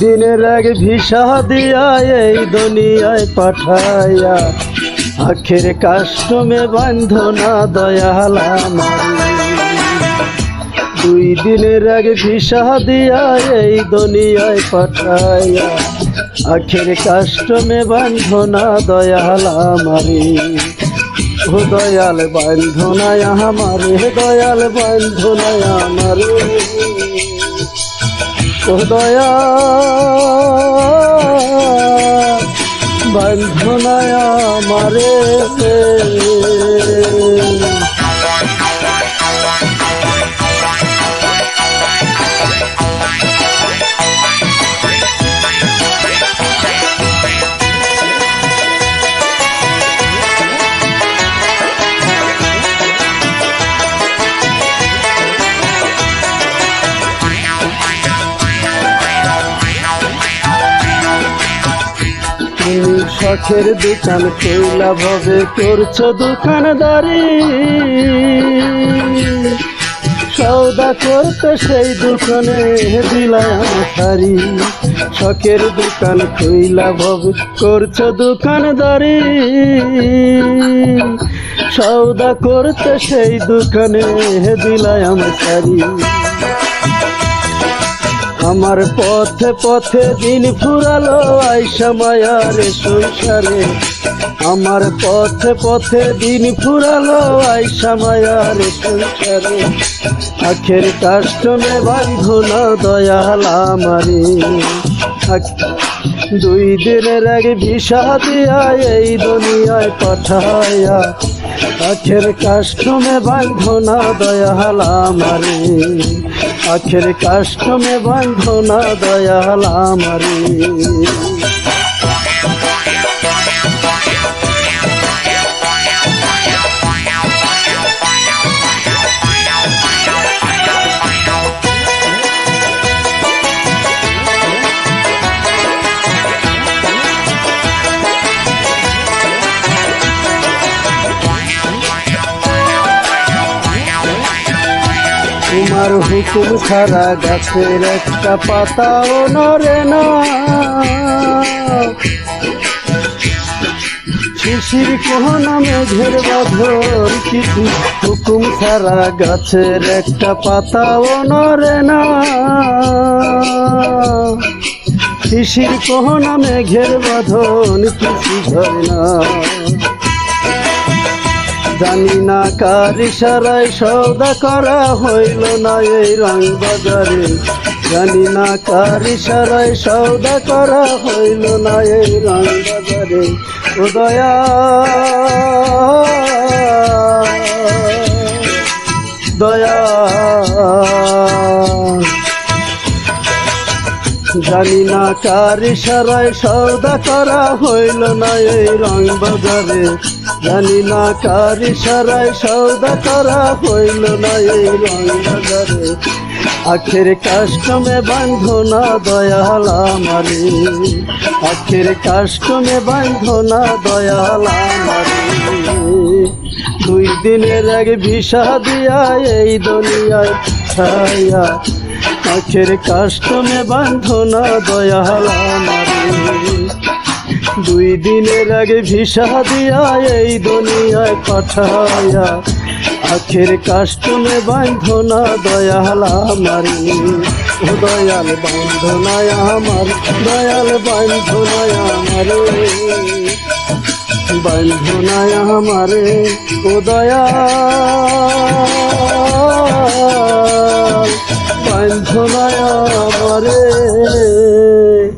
দিনের আগে ভিসা দিয়া এই দুনিয়ায় পাঠাইয়া আখের কাস্টমে বান্ধনা দয়াল আমারে। 2 দিনের আগে ভিসা দিয়া এই দুনিয়ায় পাঠাইয়া আখের কাস্টমে বান্ধনা দয়াল আমারে। ও দয়াল বান্ধনা আমারে, দয়াল বান্ধনা আমারে, ও দয়াল বান্ধনা আমারে। শখের দোকান কইলা ভাবে করছো দোকানদারি, সৌদা করতে সেই দোকানে দিলাম শাড়ি। শখের দোকান কইলা ভাবে করছো দোকানদারি, সৌদা করতে সেই দোকানে দিলাম শাড়ি। আমার পথে পথে দিন ফুরালো আইসা মায়ার সংসারে, আমার পথে পথে দিন ফুরালো আইসা মায়ার সংসারে। আখের কাস্টমে বান্ধনা দয়াল আমারে। 2 দিনের আগে ভিসা দিয়া এই দুনিয়ায় পাঠাইয়া আখের কাস্টমে বান্ধনা দয়াল আমারে। আখের কাস্টমে বান্ধনা দয়াল আমারে। তোমার হুকুম ছাড়া গাছের একটা পাতাও নড়ে না, শিশির কোহনা মেঘের বাঁধন কিছু হুকুম ছাড়া গাছের একটা পাতাও নড়ে না, শিশির কোহনা মেঘের বাঁধন কিছু ধরে না। জানি না কার ইশারায় সওদা করা হইল না এই রং বাজারে, জানি না কার ইশারায় সওদা করা হইল না এই রং বাজারে। ও দয়াল দয়াল, জানি না কার ইশারায় সওদা করা হইল না এই রং বাজারে, জানি না কার ইশারায় সওদা করা হইল না এই রং বাজারে। আখের কাস্টমে বান্ধনা দয়াল আমারে, আখের কাস্টমে বান্ধনা দয়াল আমারে। 2 দিনের আগে ভিসা দিয়া এই দুনিয়ায় ছায়া আখের কাস্টমে বান্ধনা দয়াল আমারে। 2 দিনের আগে ভিসা দিয়া এই দুনিয়ায় পাঠায়া আখের কাস্টমে বান্ধনা দয়াল আমারে। ও দয়াল বান্ধনা আমার, দয়াল বান্ধনা আমারে, বান্ধনা আমারে। ও দয়াল বান্ধনা আমারে।